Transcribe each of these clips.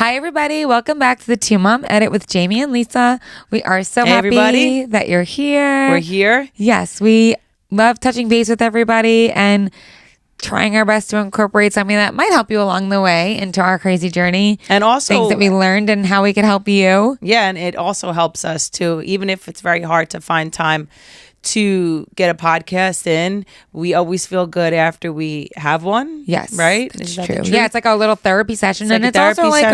Hi, everybody. Welcome back to the Two Mom Edit with Jaimee and Lisa. We are so happy everybody. that you're here. We're here. Yes, we love touching base with everybody and trying our best to incorporate something that might help you along the way into our crazy journey. And also things that we learned and how we can help you. Yeah, and it also helps us too, even if it's very hard to find time to get a podcast in. We always feel good after we have one. Yes, right? That's true. Yeah, it's like a little therapy session, and it's also like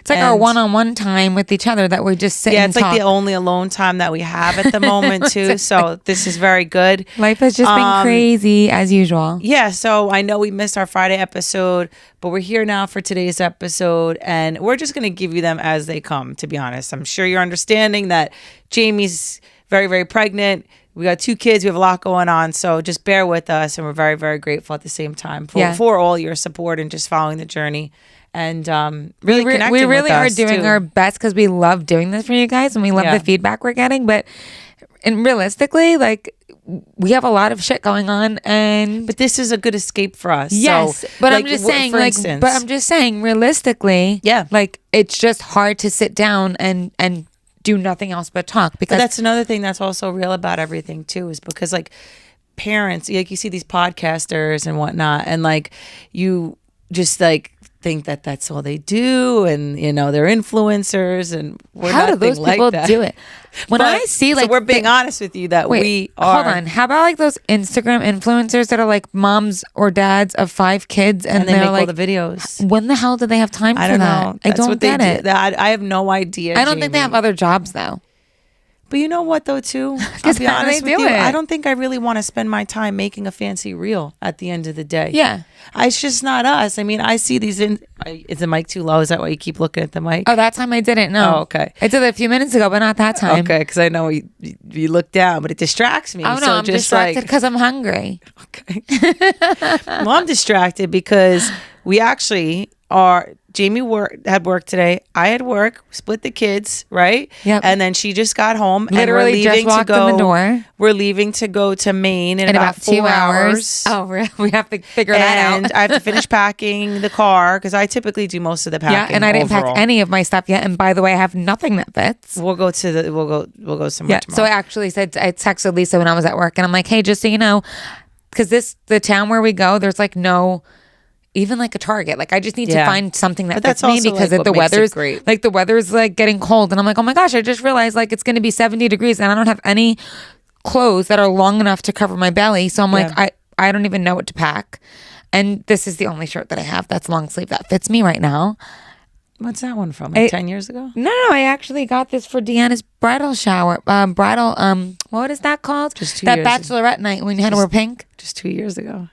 our one-on-one time with each other that we just sit. Yeah, and it's talk. like the only alone time that we have at the moment too. So this is very good. Life has just been crazy as usual. Yeah, so I know we missed our Friday episode, but we're here now for today's episode, and we're just going to give you them as they come. To be honest, I'm sure you're understanding that Jaimee's very, very pregnant. We got 2 kids. We have a lot going on. So just bear with us. And we're very, very grateful at the same time for all your support and just following the journey. And really connecting we really with us are doing too. our best because we love doing this for you guys and we love the feedback we're getting. But realistically, like, we have a lot of shit going on, but this is a good escape for us. Yes, so, but I'm just saying, realistically, like, it's just hard to sit down and do nothing else but talk, because that's another thing that's also real about everything too, is because like parents, like you see these podcasters and whatnot, and like you just like think that that's all they do, and you know they're influencers, and we're how do those people do it? When I see, like, so we're being honest with you that we are. Hold on, how about like those Instagram influencers that are like moms or dads of 5 kids, and they they're make like, all the videos? When the hell do they have time for that? I don't know. I don't get it. I have no idea. I don't think they have other jobs though. But you know what though too? I'll be honest with you. I don't think I really want to spend my time making a fancy reel at the end of the day. Yeah. It's just not us. I mean, I see these is the mic too low? Is that why you keep looking at the mic? Oh, that time I didn't. No. Oh, okay. I did it a few minutes ago, but not that time. Okay, because I know you look down, but it distracts me. Oh no, I'm just distracted because I'm hungry. Okay. Well, I'm distracted because we actually are. Jaimee had work today. I had work. Split the kids, right? Yep. And then she just got home. Literally and we're leaving just walked in the door. We're leaving to go to Maine in about 4 2 hours. Oh, we have to figure that out. And I have to finish packing the car because I typically do most of the packing. Yeah, and I didn't pack any of my stuff yet. And by the way, I have nothing that fits. We'll go somewhere tomorrow. So I actually I texted Lisa when I was at work, and I'm like, hey, just so you know, because the town where we go, there's like no. Even like a Target, like I just need to find something that fits me, because like the weather's like like getting cold, and I'm like, oh my gosh, I just realized like it's going to be 70 degrees, and I don't have any clothes that are long enough to cover my belly, so I'm like, I don't even know what to pack, and this is the only shirt that I have that's long sleeve that fits me right now. What's that one from? Like 10 years ago? No, I actually got this for Deanna's bridal shower. What is that called? Just 2 that years. bachelorette night when you had to wear pink. Just 2 years ago.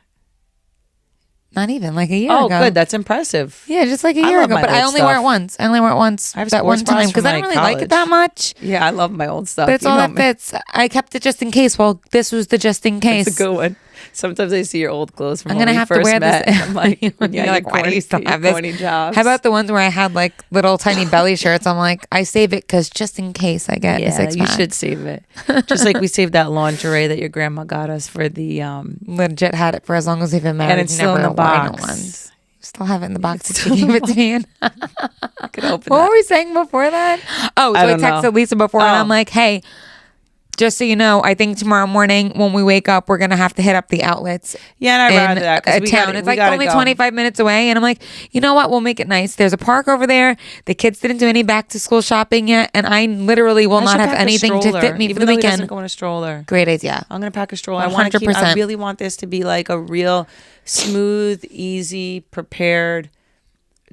Not even like a year ago. Oh, ago. good. That's impressive. Yeah, just like a year ago. But I only wear it once. I only wear it once. I have that one time because I don't really like it that much. Yeah, I love my old stuff. But it's all that fits. I kept it just in case. Well, this was the just in case. It's a good one. Sometimes I see your old clothes from I'm when gonna we have first to wear met. this. I'm like, you're like, why do you still have this? Jobs. How about the ones where I had like little tiny belly shirts? I'm like, I save it because just in case I get a 6-pack. You should save it. Just like we saved that lingerie that your grandma got us for the legit had it for as long as we've been married. And it's still in the box. Still have it in the box that you gave it to me in. I could open what were we saying before that? Oh, so I texted Lisa before and I'm like, hey, just so you know, I think tomorrow morning when we wake up, we're going to have to hit up the outlets. Yeah, and I'd rather that because it's like only 25 minutes away. And I'm like, you know what? We'll make it nice. There's a park over there. The kids didn't do any back to school shopping yet. And I literally will not have anything to fit me for the weekend. He doesn't go in a stroller. Great idea. I'm going to pack a stroller. 100%. I really want this to be like a real smooth, easy, prepared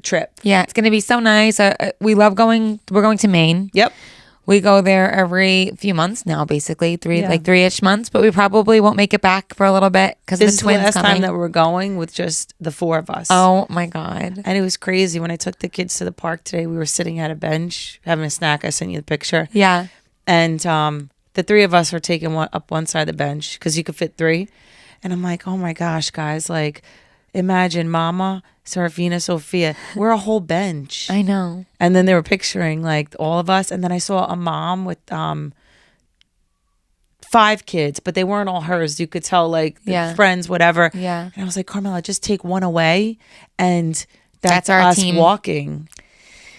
trip. Yeah, it's going to be so nice. We love going. We're going to Maine. Yep. We go there every few months now, basically 3-ish months, but we probably won't make it back for a little bit because the twins coming. This is the last time that we're going with just the 4 of us. Oh my God. And it was crazy. When I took the kids to the park today, we were sitting at a bench having a snack. I sent you the picture. Yeah. And the 3 of us were taking up one side of the bench because you could fit 3. And I'm like, oh my gosh, guys, like imagine Mama, Serafina, Sophia. We're a whole bench. I know. And then they were picturing like all of us. And then I saw a mom with 5 kids, but they weren't all hers. You could tell like friends, whatever. Yeah. And I was like, Carmela, just take one away. And that's our us team walking.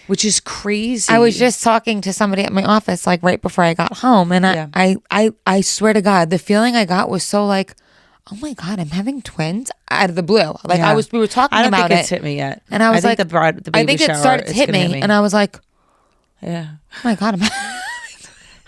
which is crazy. I was just talking to somebody at my office like right before I got home, and I swear to God, the feeling I got was so like, oh my God, I'm having twins out of the blue. Like we were talking about it. I don't think it's hit me yet. And I was like, the baby I think it started to hit me, and I was like, yeah, oh my God,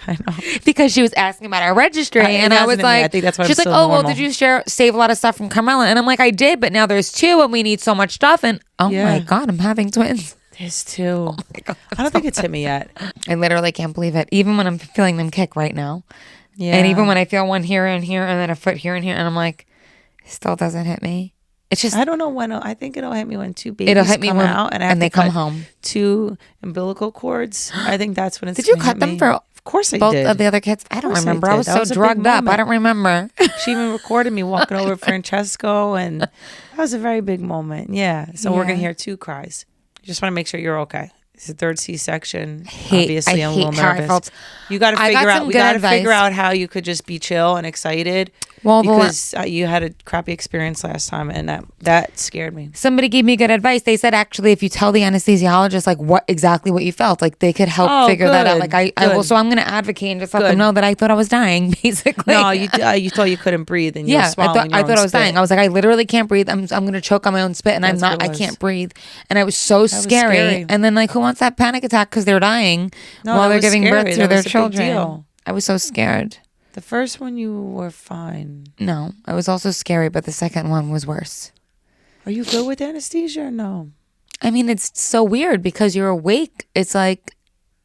I know. because she was asking about our registry, and I was like, I think that's why she's I'm like, so oh well, normal. did you save a lot of stuff from Carmela? And I'm like, I did, but now there's 2, and we need so much stuff, and my God, I'm having twins. There's 2. Oh my God, I don't think it's hit me yet. I literally can't believe it. Even when I'm feeling them kick right now, and even when I feel one here and here, and then a foot here and here, and I'm like, it still doesn't hit me. It's just I don't know when. I think it'll hit me when 2 babies it'll hit me come when, out, and I have and they to cut come home. 2 umbilical cords. I think that's when it's. Did you cut them for? Of course I both did. of the other kids? I don't remember. I was so a big drugged up. moment. I don't remember. She even recorded me walking over Francesco, and that was a very big moment. Yeah. So we're gonna hear 2 cries. Just want to make sure you're okay. It's a 3rd C-section. Obviously, I'm a little nervous. You got to figure out. We got to figure out how you could just be chill and excited. Well, because you had a crappy experience last time, and that scared me. Somebody gave me good advice. They said actually, if you tell the anesthesiologist like what you felt, like they could help figure that out. Like I will. So I'm going to advocate and just let them know that I thought I was dying. Basically, no, you thought you couldn't breathe, and you were swallowing I thought I was spit. dying. I was like, I literally can't breathe. I'm going to choke on my own spit, and I'm not. I can't breathe, and I was so scary. And then like, who wants that panic attack because they're dying while they're giving birth to their children? I was so scared. The first one you were fine. No, I was also scary, but the second one was worse. Are you good with anesthesia or no? I mean, it's so weird because you're awake. It's like,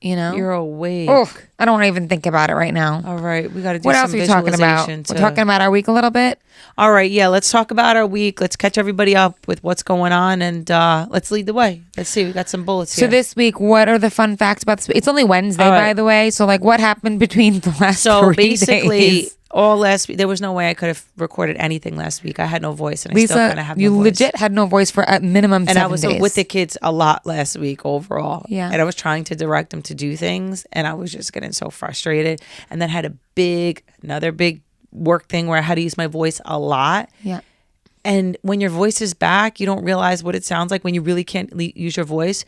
you're awake. Oh, I don't want to even think about it right now. All right, we got to do what some else are we talking about? We're talking about our week a little bit. All right, yeah, let's talk about our week. Let's catch everybody up with what's going on, and let's lead the way. Let's see, we got some bullets here. So this week, what are the fun facts about this week? It's only Wednesday, by the way. So like, what happened between the last 3 days? All last week, there was no way I could have recorded anything last week. I had no voice, and Lisa, I still kind of have no you voice. legit had no voice for at minimum 7 days. And I was with the kids a lot last week overall. Yeah. And I was trying to direct them to do things, and I was just getting so frustrated. And then had another big work thing where I had to use my voice a lot. Yeah. And when your voice is back, you don't realize what it sounds like when you really can't use your voice.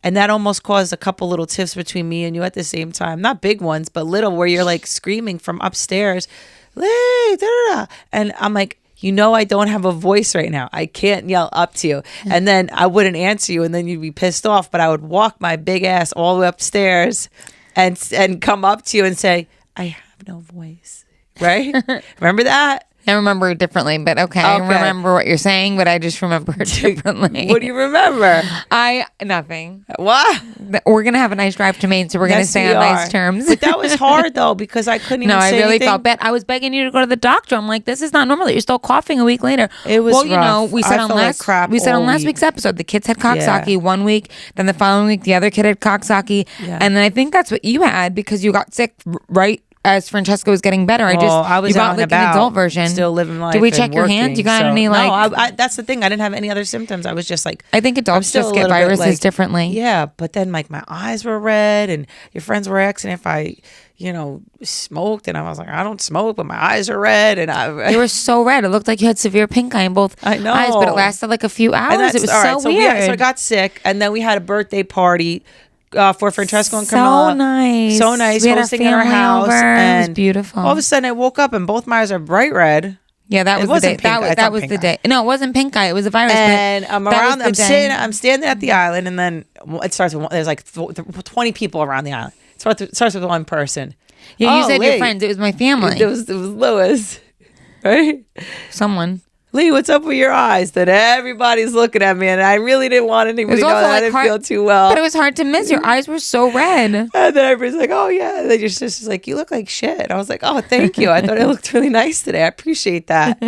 And that almost caused a couple little tiffs between me and you at the same time. Not big ones, but little, where you're like screaming from upstairs. And I'm like, I don't have a voice right now. I can't yell up to you. And then I wouldn't answer you, and then you'd be pissed off. But I would walk my big ass all the way upstairs and come up to you and say, I have no voice. Right? Remember that? I remember it differently, but okay. I remember what you're saying, but I just remember it differently. What do you remember? Nothing. What? We're going to have a nice drive to Maine, so we're going to stay on nice terms. But that was hard, though, because I couldn't even say anything. No, I really felt bad. I was begging you to go to the doctor. I'm like, this is not normal that you're still coughing a week later. It was rough. We said on last week's episode, the kids had Coxsackie 1 week, then the following week, the other kid had Coxsackie. Yeah. And then I think that's what you had because you got sick right as Francesca was getting better. I was out and about, an adult version. Still living life. Did we check your hands? You got any like? No, that's the thing. I didn't have any other symptoms. I was just like, I think adults just get viruses differently. Yeah, but then like my eyes were red, and your friends were asking if I, smoked, and I was like, I don't smoke, but my eyes are red, and you were so red. It looked like you had severe pink eye in both eyes, but it lasted like a few hours. It was so weird. So I got sick, and then we had a birthday party. For Francesco and Carmela. So nice. We hosting at our house. And it was beautiful. All of a sudden I woke up and both my eyes are bright red. Yeah, that was the day. That was the day. No, it wasn't pink eye. It was a virus. And I'm standing at the island, and then it starts with, there's like 20 people around the island. It starts with one person. Yeah, you said your friends. It was my family. It was Lewis. Right? Someone. Lee, what's up with your eyes? That everybody's looking at me, and I really didn't want anybody to know that I didn't feel too well. But it was hard to miss. Your eyes were so red. And then everybody's like, oh, yeah. And then your sister's like, you look like shit. I was like, oh, thank you. I thought I looked really nice today. I appreciate that.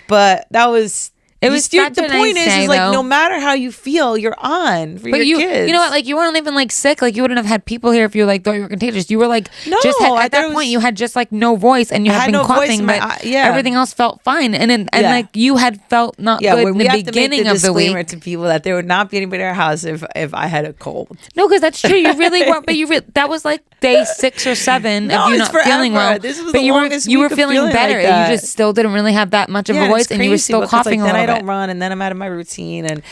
But that was... It was the point is like no matter how you feel, you're on for your kids. You know what? Like you weren't even like sick. Like you wouldn't have had people here if you like thought you were contagious. You were like at that point you had just like no voice and you had been coughing, but everything else felt fine. And like you had felt not good in the beginning of the week. To people that there would not be anybody at our house if I had a cold. No, because that's true. You really weren't. But that was like day 6 or 7 No, of you it's not forever. feeling well. This was but the you longest were week of feeling feeling better. like that. You just still didn't really have that much of a and voice, it's and you were crazy still because, coughing like, a then little I don't bit. run, and then I'm out of my routine, and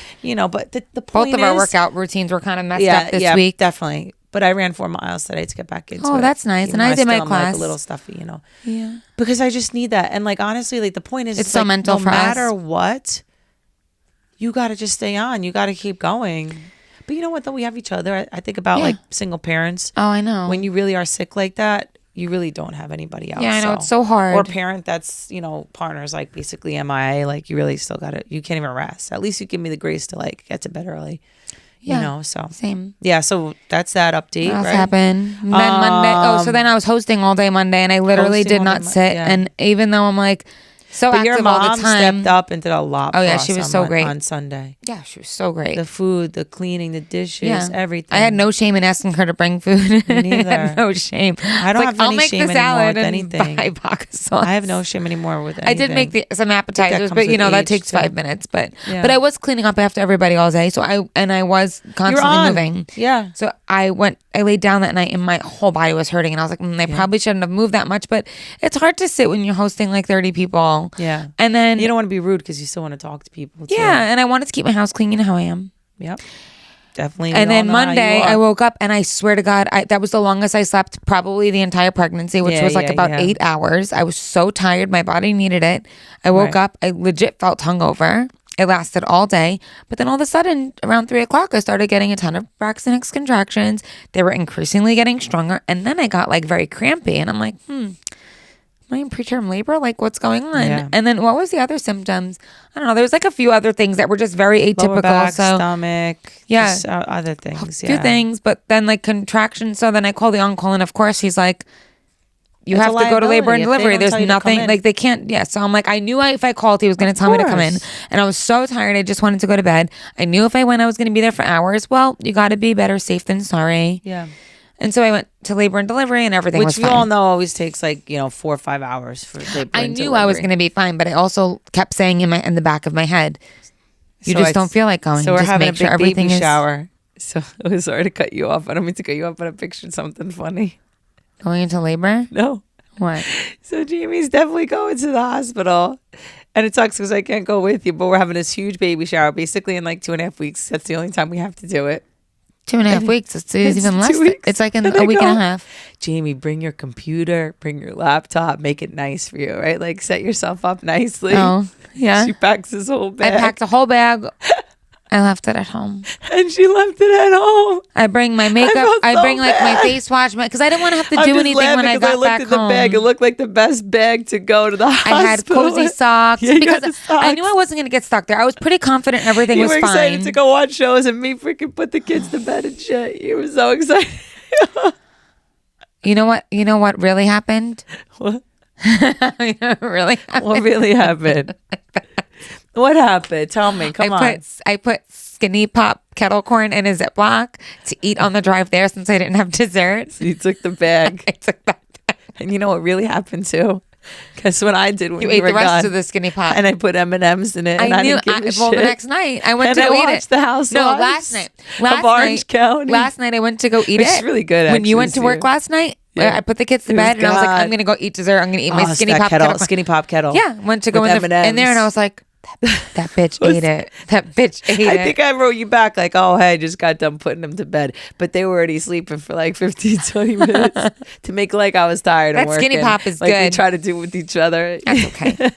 but the point Both of our is, workout routines were kind of messed up this week. definitely. But I ran 4 miles today to get back into it. Oh, that's nice. Even And though I did my still am, like, class. a little stuffy, Yeah. because I just need that. And like honestly, like the point is, It's so like, mental no for us. matter what, you got to just stay on. You got to keep going. But you know what? Though we have each other. I think about like single parents. Oh, I know. When you really are sick like that, you really don't have anybody else. Yeah, I know. It's so hard. Or a parent that's, partners like basically MIA, like you really still got to, you can't even rest. At least you give me the grace to like get to bed early. Yeah. So. Same. Yeah, so that's that update, What else right? happened? And then Monday. So then I was hosting all day Monday, and I literally Hosting did all not day sit. yeah. And even though I'm like so But your active all mom the time, stepped up and did a lot. Oh, for yeah, us she was on so great. on Sunday. Yeah, she was so great. The food, the cleaning, the dishes, everything. I had no shame in asking her to bring food. Me neither. I had no shame. I don't have I'll any make shame the anymore salad with and anything. buy vodka sauce. I have no shame anymore with anything. I did make some appetizers, comes but with that age, takes too. 5 minutes. But Yeah. but I was cleaning up after everybody all day, so I was constantly moving. Yeah. So I laid down that night and my whole body was hurting, and I was like, I probably shouldn't have moved that much, but it's hard to sit when you're hosting like 30 people. Yeah. And then you don't want to be rude because you still want to talk to people too. yeah, and I wanted to keep my house clean. You know how I am. Yep. Definitely. And we all then know how you Monday, are. I woke up and I swear to God, that was the longest I slept probably the entire pregnancy, which was like about 8 hours. I was so tired. My body needed it. I woke up. I legit felt hungover. It lasted all day. But then all of a sudden, around 3 o'clock, I started getting a ton of Braxton Hicks contractions. They were increasingly getting stronger. And then I got like very crampy. And I'm like, am I in preterm labor? Like, what's going on? Yeah. And then what was the other symptoms? I don't know. There was like a few other things that were just very atypical. Lower back, so stomach. Yeah. Just, other things. a few things, but then like contractions. So then I call the on-call, and of course he's like, you It's have a to go to labor and liability if they delivery. don't There's tell you to come nothing in. like they can't. Yeah. So I'm like, I knew if I called, he was going to tell me to come in, course. and I was so tired. I just wanted to go to bed. I knew if I went, I was going to be there for hours. Well, you got to be better safe than sorry. Yeah. And so I went to labor and delivery, and everything was Which fine. we all know always takes like 4 or 5 hours for labor. I and knew I was delivery. going to be fine, but I also kept saying in the back of my head, you So just it's- don't feel like going. So we're just having make a sure big everything baby is shower. So sorry to cut you off. I don't mean to cut you off, but I pictured something funny. going into labor. No. What? So Jaimee's definitely going to the hospital. And it sucks because I can't go with you, but we're having this huge baby shower basically in like 2.5 weeks. That's the only time we have to do it. 2.5 weeks. It's even 2 less. weeks. It's like And a I week go, and a half. Jaimee, bring your computer, bring your laptop, make it nice for you, right? Like set yourself up nicely. Oh, yeah. She packs this whole I bag. packed a whole bag. I left it at home. And she left it at home. I bring my makeup. felt I so bring like my bad. face wash because I didn't want to have to I'm do just anything when I laughing 'cause got looked back at the home. bag. It looked like the best bag to go to the hospital. I had cozy socks Yeah, you because had the I knew socks. I wasn't going to get stuck there. I was pretty confident everything You was were excited fine. to go watch shows and me freaking put the kids to bed and shit. You were so excited. You know what? You know what really happened? What? You know what really happened? What really happened? What happened? Tell me. Come on. I put Skinny Pop kettle corn in a Ziploc to eat on the drive there since I didn't have dessert. You took the bag. I took that. And you know what really happened too? Because when I did when You you ate were the rest gone, of the Skinny Pop. and I put M&Ms in it, and I didn't give a well, shit. the next night I went And to I go eat watched it. The Housewives No, last night. of Orange County. Last night I went to go eat Which it. is really good, When you actually, went to this work year. last night, Yeah. I put the kids to It was bed and I was like, God. I'm gonna go eat dessert. I'm gonna eat my Oh, Skinny that Pop kettle, kettle. Skinny Pop kettle. Yeah, went to go With in there and I was like, that bitch ate it. That bitch ate it. I think I wrote you back like, oh, hey, I just got done putting them to bed. But they were already sleeping for like 15, 20 minutes to make like I was tired That and working. Skinny Pop is like good. we try to do with each other. That's okay.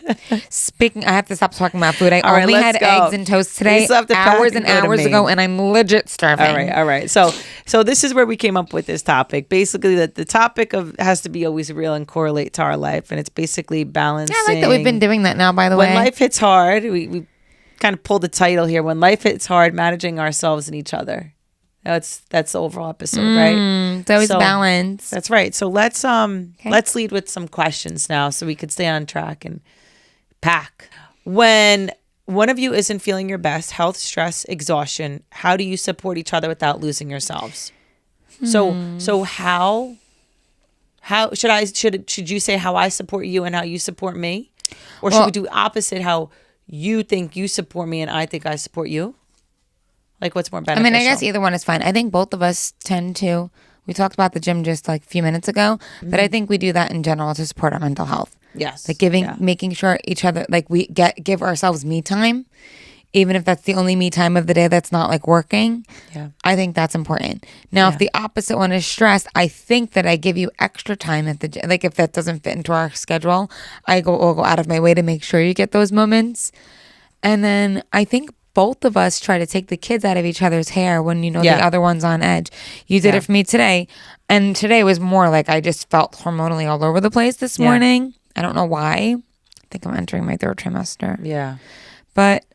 Speaking, I have to stop talking about food. I All right, only let's had go. eggs and toast We today, still have to pack hours and and go to hours Maine. ago, and I'm legit starving. All right. So this is where we came up with this topic. Basically, that the topic of has to be always real and correlate to our life, and it's basically balancing. Yeah, I like that we've been doing that now. By the When way, life hits hard, we kind of pulled the title here. When life hits hard, managing ourselves and each other. That's the overall episode, right? it's always So, balance. That's right. So let's lead with some questions now, so we could stay on track and pack. When one of you isn't feeling your best, health, stress, exhaustion, how do you support each other without losing yourselves? So how should you say how I support you and how you support me, or should we do opposite? How you think you support me and I think I support you? Like, what's more I beneficial? mean, I guess either one is fine. I think both of us tend to, We talked about the gym just like a few minutes ago, but I think we do that in general to support our mental health. Yes. Like making sure each other, like we give ourselves me time, even if that's the only me time of the day that's not like working. Yeah. I think that's important. Now, if the opposite one is stress, I think that I give you extra time at the gym. Like if that doesn't fit into our schedule, will go out of my way to make sure you get those moments. And then I think both of us try to take the kids out of each other's hair when the other one's on edge. You did it for me today. And today was more like I just felt hormonally all over the place this morning. I don't know why. I think I'm entering my 3rd trimester. Yeah. But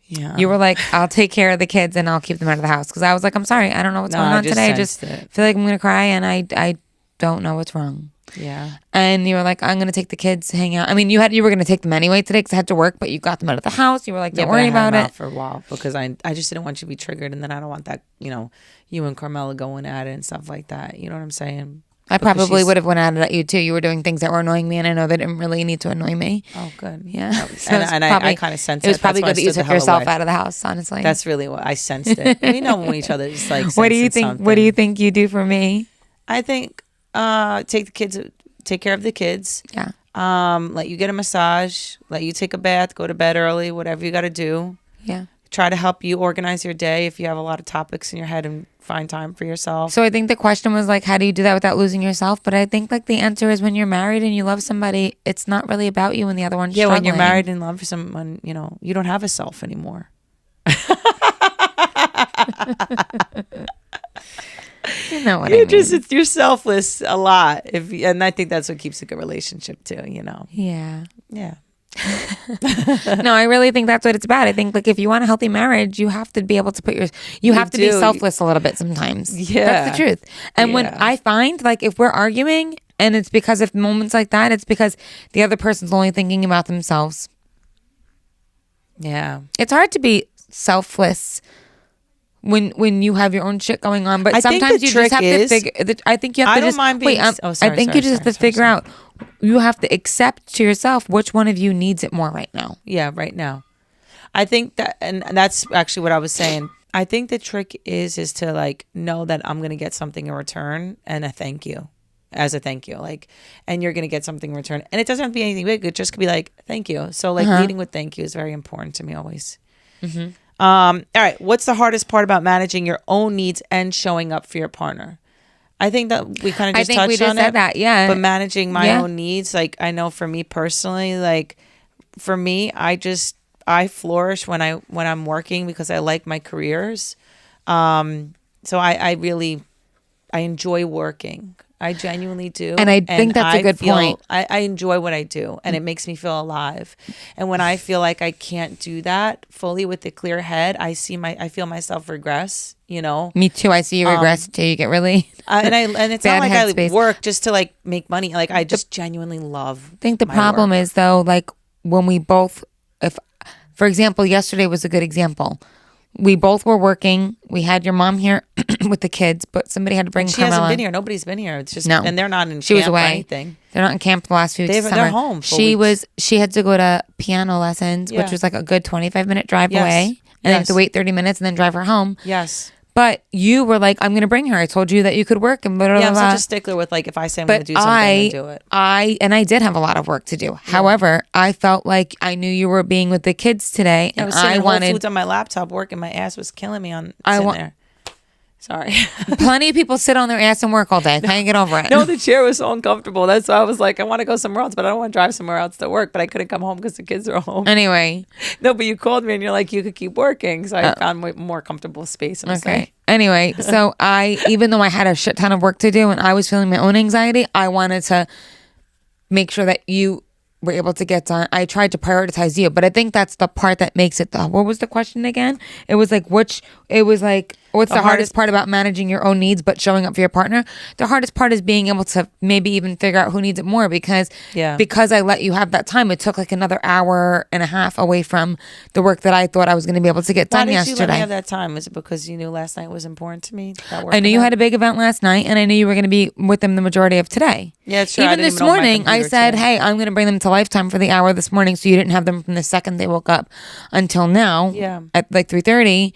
you were like, I'll take care of the kids and I'll keep them out of the house. Because I was like, I'm sorry. I don't know what's going on today. I just feel like I'm going to cry and I don't know what's wrong. Yeah. And you were like, I'm going to take the kids to hang out. I mean, you were going to take them anyway today because I had to work, but you got them out of the house. You were like, don't worry about it. For a while because I just didn't want you to be triggered. And then I don't want that, you and Carmela going at it and stuff like that. You know what I'm saying? I probably would have went at it at you too. You were doing things that were annoying me, and I know they didn't really need to annoy me. Oh, good. Yeah. So I kind of sensed it. It was probably good that you took yourself out of the house, honestly. That's really what I sensed it. We know when each other just like. What do you think? What do you think you do for me? I think take care of the kids. Yeah. Let you get a massage. Let you take a bath. Go to bed early. Whatever you got to do. Yeah. Try to help you organize your day if you have a lot of topics in your head and find time for yourself. So I think the question was like, how do you do that without losing yourself? But I think like the answer is when you're married and you love somebody, it's not really about you and the other one's struggling. When you're married and love someone, you don't have a self anymore. You know what I mean. You're selfless a lot. And I think that's what keeps a good relationship too, Yeah. Yeah. No, I really think that's what it's about. I think like if you want a healthy marriage, you have to be able to you have to be selfless a little bit sometimes. Yeah. That's the truth. And when I find like if we're arguing and it's because of moments like that, it's because the other person's only thinking about themselves. Yeah. It's hard to be selfless when you have your own shit going on, but sometimes you just have to figure. I think you have to just wait. I think you just have to figure out. You have to accept to yourself which one of you needs it more right now. Yeah, right now. I think that, and that's actually what I was saying. I think the trick is to like know that I'm gonna get something in return and a thank you, like, and you're gonna get something in return, and it doesn't have to be anything big. It just could be like thank you. So like leading with thank you is very important to me always. Mm-hmm. All right. What's the hardest part about managing your own needs and showing up for your partner? I think that we kind of just touched on it. I think we just said that, yeah. But managing my own needs, like I know for me personally, like for me, I flourish when I'm working because I like my careers. So I enjoy working. I genuinely do. And I think that's a good point. I enjoy what I do and it makes me feel alive. And when I feel like I can't do that fully with a clear head, I feel myself regress, Me too. I see you regress until you get really and it's not like I work just to like make money. Like I just genuinely love I think the problem is though, like when we both, for example, yesterday was a good example. We both were working. We had your mom here with the kids, but somebody had to bring Carmela. She hasn't been here. Nobody's been here. It's just and they're not in she camp was away. Or anything. They're not in camp the last few weeks. They're home. She had to go to piano lessons, which was like a good 25-minute drive away, and I had to wait 30 minutes and then drive her home. Yes. But you were like, I'm going to bring her. I told you that you could work and blah, blah, blah. I'm such a stickler with like if I say I'm going to do something, I do it. I did have a lot of work to do. Yeah. However, I felt like I knew you were being with the kids today, and I wanted Whole Foods on my laptop working. My ass was killing me on sitting there. Sorry. Plenty of people sit on their ass and work all day. Can't get over it. No, the chair was so uncomfortable. That's why I was like, I want to go somewhere else, but I don't want to drive somewhere else to work. But I couldn't come home because the kids are home. Anyway. No, but you called me and you're like, you could keep working. So I found more comfortable space. Okay. Anyway, so even though I had a shit ton of work to do and I was feeling my own anxiety, I wanted to make sure that you were able to get done. I tried to prioritize you, but I think that's the part that makes it what was the question again? It was like, what's the hardest part about managing your own needs but showing up for your partner? The hardest part is being able to maybe even figure out who needs it more because I let you have that time. It took like another hour and a half away from the work that I thought I was going to be able to get done yesterday. Why did you let me have that time? Was it because you knew last night was important to me? I knew you had a big event last night and I knew you were going to be with them the majorty of today. Yeah, it's true. Even this morning, I said, hey, I'm going to bring them to Lifetime for the hour this morning so you didn't have them from the second they woke up until now at like 3:30.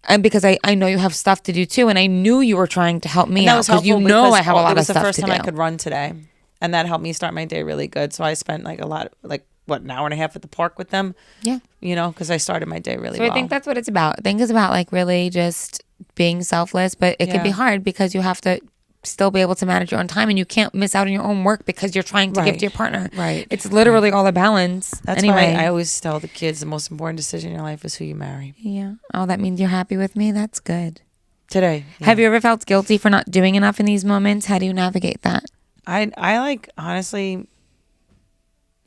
and because I know you have stuff to do too, and I knew you were trying to help me that out was because you helpful know I have a lot it of was stuff the first to time do. I could run today, and that helped me start my day really good. So I spent like a lot, like what, an hour and a half at the park with them. Yeah, you know, because I started my day really so well. I think that's what it's about. I think it's about like really just being selfless, but it can be hard because you have to still be able to manage your own time, and you can't miss out on your own work because you're trying to give to your partner. Right. It's literally all a balance. That's anyway. why I always tell the kids the most important decision in your life is who you marry. Yeah. Oh, that means you're happy with me? That's good. Today. Yeah. Have you ever felt guilty for not doing enough in these moments? How do you navigate that? I like, honestly,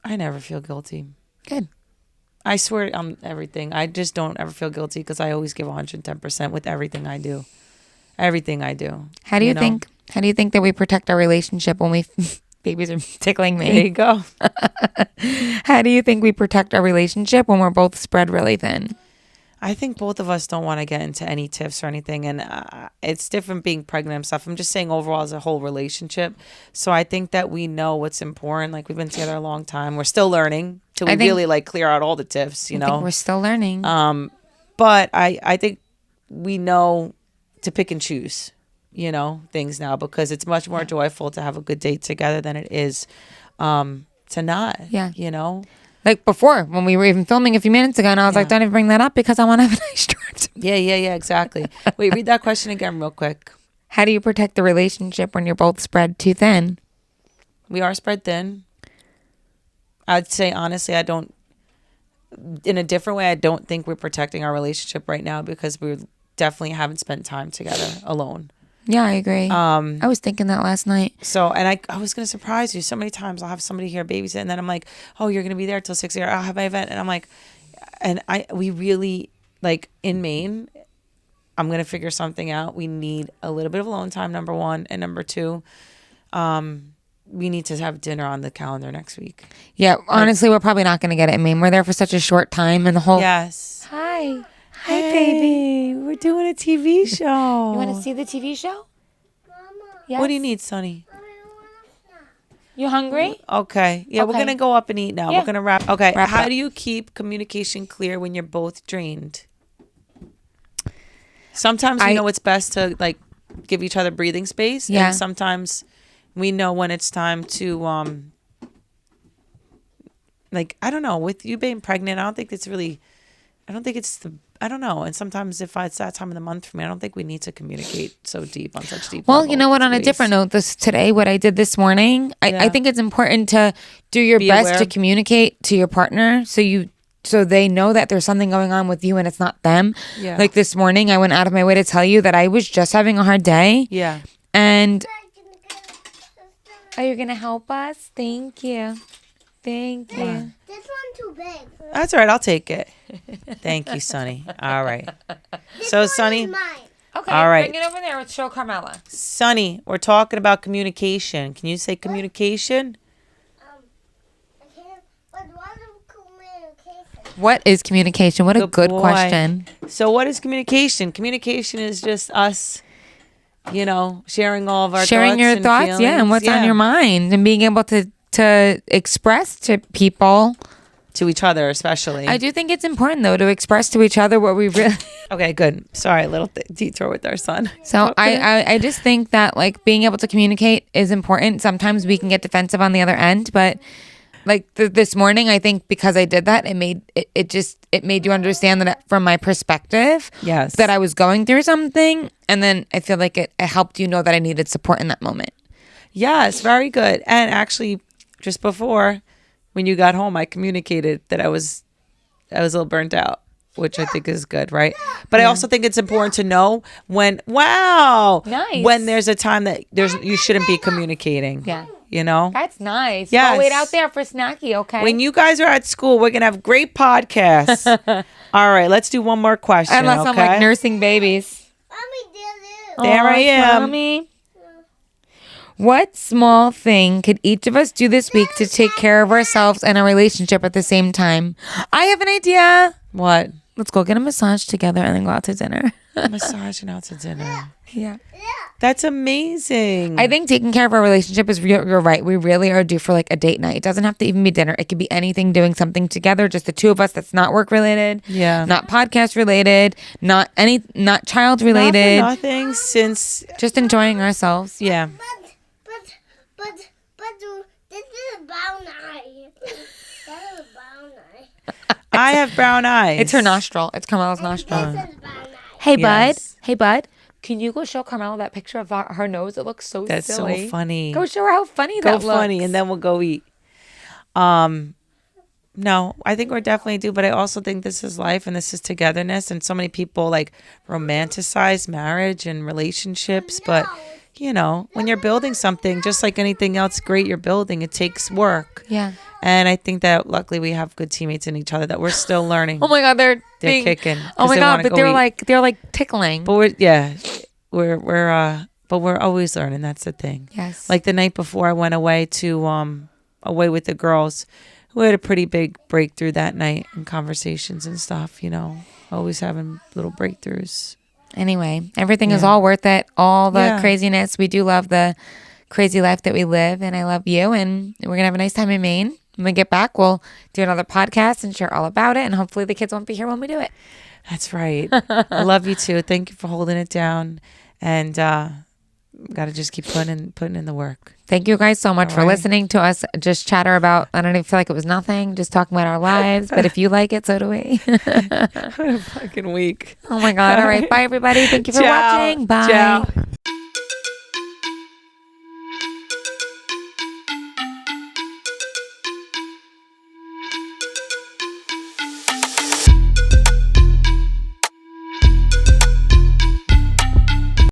I never feel guilty. Good. I swear on everything. I just don't ever feel guilty because I always give 110% with everything I do. Everything I do. How do you think? How do you think that we protect our relationship when we babies are tickling me? There you go. How do you think we protect our relationship when we're both spread really thin? I think both of us don't want to get into any tiffs or anything, and it's different being pregnant and stuff. I'm just saying overall as a whole relationship. So I think that we know what's important. Like, we've been together a long time. We're still learning till we really like clear out all the tiffs. You know, think we're still learning. But I think we know to pick and choose, you know, things now, because it's much more joyful to have a good date together than it is to not. Yeah. You know. Like before, when we were even filming a few minutes ago, and I was like, don't even bring that up because I want to have a nice drive. Yeah, exactly. Wait, read that question again real quick. How do you protect the relationship when you're both spread too thin? We are spread thin. I'd say, honestly, I don't, in a different way, I don't think we're protecting our relationship right now because we definitely haven't spent time together alone. Yeah, I agree. I was thinking that last night. So, and I was going to surprise you. So many times I'll have somebody here babysit, and then I'm like, oh, you're going to be there till 6 a.m. I'll have my event. And I'm like, we really, like, in Maine, I'm going to figure something out. We need a little bit of alone time, number one. And number two, we need to have dinner on the calendar next week. Yeah, honestly, we're probably not going to get it in Maine. We're there for such a short time, and the whole... Yes. Hi, Hey, baby. we're doing a TV show. You want to see the TV show? Mama, Yes. What do you need, Sonny? I want a snack. You hungry? Okay. Yeah, we're Okay. going to go up and eat now. Yeah. We're going to wrap. Okay. Wrap How up. do you keep communication clear when you're both drained? Sometimes we know it's best to, like, give each other breathing space. Yeah. And sometimes we know when it's time to, like, I don't know. With you being pregnant, I don't think it's I don't know. And sometimes if it's that time of the month for me, I don't think we need to communicate so deep on such deep Well, level you know what? On a ways. different note, what I did this morning, I think it's important to do your best aware. to communicate to your partner so they know that there's something going on with you and it's not them. Yeah. Like this morning, I went out of my way to tell you that I was just having a hard day. Yeah. And are you going to help us? Thank you. Thank you. This one too big. That's all right. I'll take it. Thank you, Sonny. All right. So, Sonny, Mine. Okay, All right. bring it over there. Let's show Carmela. Sonny, we're talking about communication. Can you say communication? I can't. But what is communication? What is communication? What a good boy. question. So, what is communication? Communication is just us, you know, sharing all of our Sharing thoughts your and thoughts, feelings. and what's on your mind, and being able to express to people. To each other, especially. I do think it's important though to express to each other what we really. Okay, good. Sorry, a little detour with our son. So I just think that like being able to communicate is important. Sometimes we can get defensive on the other end, but like this morning, I think because I did that, it made you understand that from my perspective, Yes. that I was going through something, and then I feel like it helped you know that I needed support in that moment. Yes, very good. And actually, just before, when you got home, I communicated that I was a little burnt out, which I think is good, right? But I also think it's important to know when Nice. when there's a time that you shouldn't be communicating. Yeah. You know? That's nice. Yes. Go wait out there for snacky, okay? When you guys are at school, we're gonna have great podcasts. All right, let's do one more question. Unless I'm like nursing babies. Mommy did it. There I am. Mommy. What small thing could each of us do this week to take care of ourselves and our relationship at the same time? I have an idea. What? Let's go get a massage together and then go out to dinner. Massaging out to dinner. Yeah. That's amazing. I think taking care of our relationship is you're right. We really are due for like a date night. It doesn't have to even be dinner. It could be anything, doing something together, just the two of us that's not work related. Yeah. Not podcast related, not child related. Not for nothing since Just enjoying ourselves. yeah. But this is a brown eye. That is a brown eye. I have brown eyes. It's her nostril. It's Carmela's nostril. This is brown eye. Hey, Yes. bud. Hey, bud. Can you go show Carmela that picture of her nose? It looks so That's silly. so funny. Go show her how funny Go that looks. funny, and then we'll go eat. No, I think we're definitely due, but I also think this is life and this is togetherness. And so many people like romanticize marriage and relationships, but you know, when you're building something, just like anything else great you're building, it takes work. Yeah. And I think that luckily we have good teammates in each other that we're still learning. Oh my God, they're kicking. Oh 'cause my they God, wanna but go they're eat. like tickling. But we're always learning. That's the thing. Yes. Like the night before I went away away with the girls, we had a pretty big breakthrough that night in conversations and stuff, you know, always having little breakthroughs. Anyway, everything is Yeah. all worth it. All the Yeah. craziness. We do love the crazy life that we live, and I love you. And we're gonna have a nice time in Maine. When we get back, we'll do another podcast and share all about it. And hopefully, the kids won't be here when we do it. That's right. I love you too. Thank you for holding it down. And got to just keep putting in the work. Thank you guys so much for right. listening to us just chatter about. I don't even feel like it was nothing, just talking about our lives. But if you like it, so do we. What a fucking week. Oh my God! All right, bye everybody. Thank you for Ciao. watching. Bye. Ciao.